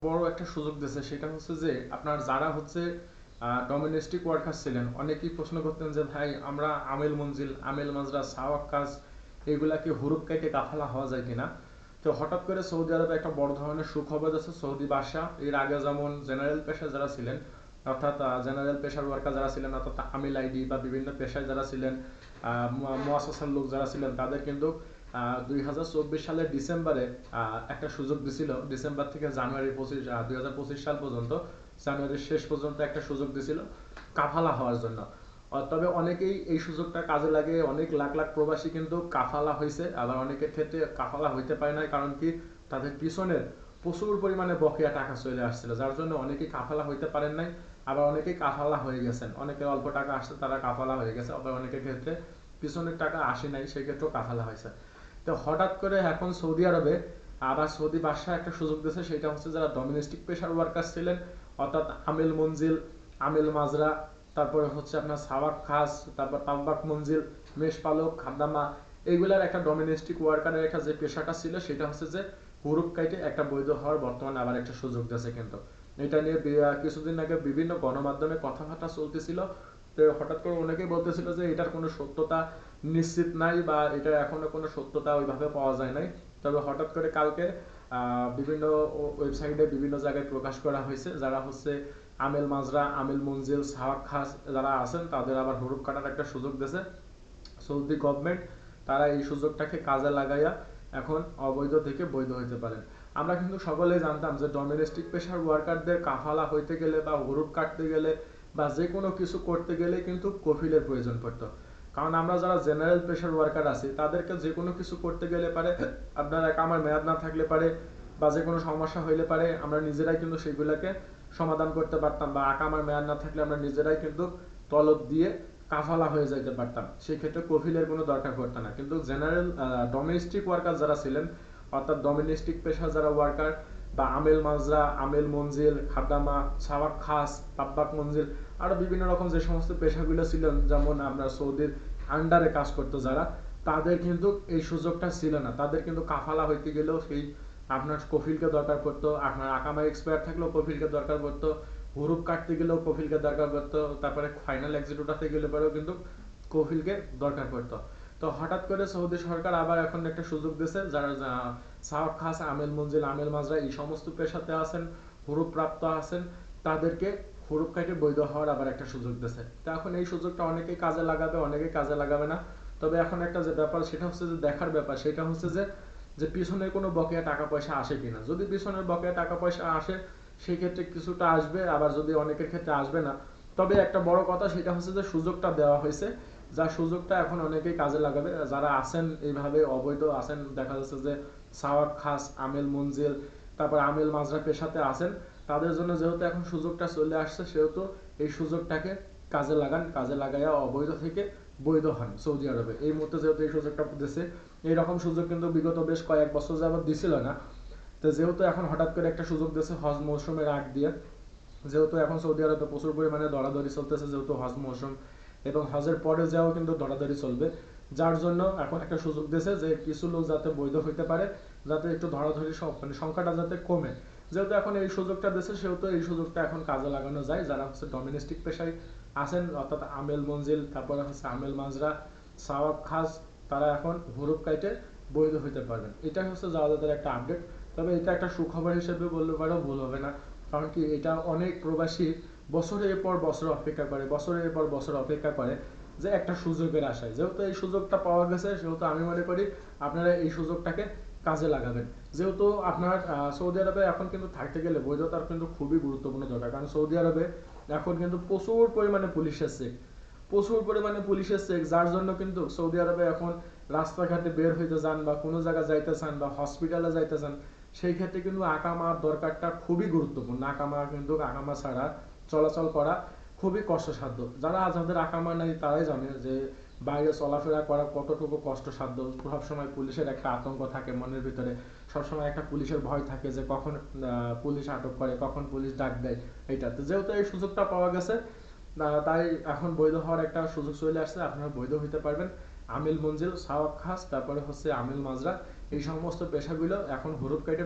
বড় একটা সুযোগ দিয়েছে, সেটা হচ্ছে যে আপনার যারা হচ্ছে ডোমেস্টিক ওয়ার্কার ছিলেন, অনেকেই প্রশ্ন করতেন যে ভাই আমরা আমেল মঞ্জিল, আমেল মাজরা, সাওয়াক কাজ এগুলাকে হুরুপ কেটে কাফালা হওয়া যায় কিনা। তো হঠাৎ করে সৌদি আরবে একটা বড় ধরনের সুখবর আছে। সৌদি বাদশাহ এর আগে যেমন জেনারেল পেশা যারা ছিলেন, অর্থাৎ জেনারেল পেশার ওয়ার্কার যারা ছিলেন, অর্থাৎ আমিল আইডি বা বিভিন্ন পেশায় যারা ছিলেন, মুয়াসাসার লোক যারা ছিলেন, তাদের কিন্তু 2024 সালের ডিসেম্বরে একটা সুযোগ দিছিল। ডিসেম্বর থেকে জানুয়ারি 2025 সাল পর্যন্ত, জানুয়ারির শেষ পর্যন্ত একটা সুযোগ দিছিল কাফালা হওয়ার জন্য। তবে অনেকেই এই সুযোগটা কাজে লাগে, অনেক লাখ লাখ প্রবাসী কিন্তু কাফালা হয়েছে, আবার অনেকের ক্ষেত্রে কাফালা হইতে পারে না, কারণ কি তাদের পিছনের প্রচুর পরিমাণে বকেয়া টাকা চলে আসছিল, যার জন্য অনেকেই কাফালা হইতে পারেন নাই। আবার অনেকেই কাফালা হয়ে গেছেন, অনেকের অল্প টাকা আসছে তারা কাফালা হয়ে গেছে, আবার অনেকের ক্ষেত্রে পিছনের টাকা আসে নাই, সেক্ষেত্রেও কাফালা হয়েছে। তো হঠাৎ করে এখন সৌদি আরবে আবার সৌদি বাদশাহ একটা সুযোগ দিয়েছে, সেটা হচ্ছে যারা ডোমেস্টিক পেশার ওয়ার্কার ছিলেন, অর্থাৎ আমিল মঞ্জিল, আমিল মাজরা, তারপরে হচ্ছে আপনার সাওয়াক খাস, তারপর তাব্বাক মঞ্জিল, মেষপালক, খাদ্দামা, এইগুলার একটা ডোমেস্টিক ওয়ার্কারের একটা যে পেশাটা ছিল, সেটা হচ্ছে যে হুরুপ কাইটে একটা বৈধ হওয়ার বর্তমানে আবার একটা সুযোগ দিয়েছে কিন্তু। এটা নিয়ে কিছুদিন আগে বিভিন্ন গণমাধ্যমে কথাবার্তা চলতেছিল। তো হঠাৎ করে অনেকেই বলতেছিল যে এটার কোনো সত্যতা নিশ্চিত নাই, বা এটা এখনো কোনো সত্যতা ওইভাবে পাওয়া যায় নাই। তবে হঠাৎ করে কালকে বিভিন্ন ওয়েবসাইটে বিভিন্ন জায়গায় প্রকাশ করা হয়েছে, যারা হচ্ছে আমেল মাজরা, আমেল মঞ্জিল, সাওয়াক খাস যারা আছেন, তাদের আবার হুরুপ কাটার একটা সুযোগ দিয়েছে সৌদি গভর্নমেন্ট। তারা এই সুযোগটাকে কাজে লাগাইয়া এখন অবৈধ থেকে বৈধ হইতে পারেন। আমরা কিন্তু সকলেই জানতাম যে ডোমেস্টিক পেশার ওয়ার্কারদের কাফালা হইতে গেলে বা হুরুপ কাটতে গেলে বা যে কোনো কিছু করতে গেলে কিন্তু কফিলের প্রয়োজন পড়তো। কারণ আমরা যারা জেনারেল পেশার ওয়ার্কার আছি, তাদেরকে যে কোনো কিছু করতে গেলে পারে আপনার আমার মেয়াদ না থাকলে পারে, বা যে কোনো সমস্যা হইলে পারে আমরা নিজেরাই কিন্তু সেগুলোকে সমাধান করতে পারতাম, বা আকামার মেয়াদ না থাকলে আমরা নিজেরাই কিন্তু তলব দিয়ে কাফালা হয়ে যাইতে পারতাম, সেই ক্ষেত্রে কফিলের কোনো দরকার পড়তো না। কিন্তু জেনারেল ডোমেস্টিক ওয়ার্কার যারা ছিলেন, অর্থাৎ ডোমেস্টিক পেশা যারা ওয়ার্কার, বা আমেল মাজরা, আমেল মঞ্জিল, খাদ্দামা, সাওয়াক খাস, তাব্বাক মঞ্জিল, আরো বিভিন্ন রকম যে সমস্ত পেশাগুলো ছিলেন, যেমন আমরা সৌদির আন্ডারে কাজ করতো যারা, তাদের কিন্তু এই সুযোগটা ছিল না। তাদের কিন্তু কাফালা হইতে গেলেও সেই আপনার কফিলকে দরকার পড়তো, আপনার আকামা এক্সপায়ার থাকলেও কফিলকে দরকার পড়তো, হুরুপ কাটতে গেলেও কফিলকে দরকার পড়তো, তারপরে ফাইনাল এক্সিট উঠাতে গেলে পরেও কিন্তু কফিলকে দরকার পড়তো। তো হঠাৎ করে সৌদি সরকার আবার এখন একটা সুযোগ দিয়েছে, যারা সাওয়াক খাস, আমেল মঞ্জিল, আমেল মাজরা এই সমস্ত পেশাতে আছেন, হুরুপ প্রাপ্ত আছেন, তাদেরকে হুরুপ কাটে বৈধ হওয়ার আবার একটা সুযোগ দিয়েছে। তো এখন এই সুযোগটা অনেকেই কাজে লাগাবে, অনেকেই কাজে লাগাবে না। তবে এখন একটা যে ব্যাপার, সেটা হচ্ছে যে দেখার ব্যাপার, সেটা হচ্ছে যে যে পিছনে কোনো বকেয়া টাকা পয়সা আসে কিনা। যদি পিছনের বকেয়া টাকা পয়সা আসে, সেই ক্ষেত্রে কিছুটা আসবে, আবার যদি অনেকের ক্ষেত্রে আসবে না। তবে একটা বড় কথা, সেটা হচ্ছে যে সুযোগটা দেওয়া হয়েছে, যার সুযোগটা এখন অনেকেই কাজে লাগাবে। যারা আছেন এইভাবে অবৈধ আছেন, দেখা যাচ্ছে যে সাওয়াক খাস, আমেল মঞ্জিল, তারপর আমেল মাজরা পেশাতে আছেন, তাদের জন্য যেহেতু এখন সুযোগটা চলে আসছে, সেহেতু এই সুযোগটাকে কাজে লাগান, কাজে লাগাইয়া অবৈধ থেকে বৈধ হন সৌদি আরবে। এই মুহূর্তে যেহেতু এই সুযোগটা দিচ্ছে, এইরকম সুযোগ কিন্তু বিগত বেশ কয়েক বছর যাবত দিছিল না। তো যেহেতু এখন হঠাৎ করে একটা সুযোগ দিয়েছে হজ মৌসুমের আগ দিয়ে, যেহেতু এখন সৌদি আরবে প্রচুর পরিমাণে দরাদরি চলতেছে, যেহেতু হজ মৌসুম, এবং হজের পরে যাও কিন্তু দরাদরি চলবে, যার জন্য এখন একটা সুযোগ দিয়েছে যে কিছু লোক যাতে বৈধ হইতে পারে, যাতে একটু ধরাধরি মানে সংখ্যাটা যাতে কমে। যেহেতু এখন এই সুযোগটা দিয়েছে, সেহেতু এই সুযোগটা এখন কাজে লাগানো যায়। যারা হচ্ছে ডোমেস্টিক পেশায় আছেন, অর্থাৎ আমেল মঞ্জিল, তারপরে হচ্ছে আমেল মাজরা, সাওয়াক খাস, তারা এখন হুরুপ কাইটে বৈধ হইতে পারবেন। এটাই হচ্ছে যাদের একটা আপডেট। তবে এটা একটা সুখবর হিসেবে বললে পারেও ভুল হবে না, কারণ কি এটা অনেক প্রবাসী বছরের পর বছর অপেক্ষা করে, বছরের পর বছর অপেক্ষা করে যে একটা সুযোগের আশায়। যেহেতু এই সুযোগটা পাওয়া গেছে, সেহেতু আমি মনে করি আপনারা এই সুযোগটাকে কাজে লাগাবেন। যেহেতু আপনার সৌদি আরবে এখন কিন্তু থাকতে গেলে বৈধতার কিন্তু খুবই গুরুত্বপূর্ণ দরকার, কারণ সৌদি আরবে এখন কিন্তু প্রচুর পরিমাণে পুলিশ এসছে, প্রচুর পরিমাণে পুলিশ এসছে, যার জন্য কিন্তু সৌদি আরবে এখন রাস্তাঘাটে বের হইতে যান, বা কোনো জায়গায় যাইতে চান, বা হসপিটালে যাইতে চান, সেই ক্ষেত্রে কিন্তু আকামার দরকারটা খুবই গুরুত্বপূর্ণ। আকামা কিন্তু আকামা ছাড়া চলাচল করা খুবই কষ্টসাধ্য। যাদের আকামা নাই তারাই জানে যে বাইরে চলাফেরা করা কতটুকু কষ্টসাধ্য। সবসময় পুলিশের একটা আতঙ্ক থাকে মনের ভিতরে, সবসময় একটা পুলিশের ভয় থাকে যে কখন পুলিশ আটক করে, কখন পুলিশ ডাক দেয়। এইটাতে যেহেতু এই সুযোগটা পাওয়া গেছে, তাই এখন বৈধ হওয়ার একটা সুযোগ চলে আসছে, আপনারা বৈধ হইতে পারবেন। আমিল মঞ্জিল, সাওয়াক খাস, তারপরে হচ্ছে আমিল মাজরা, এই সমস্ত পেশাগুলো এখন হুরুপ কাইটে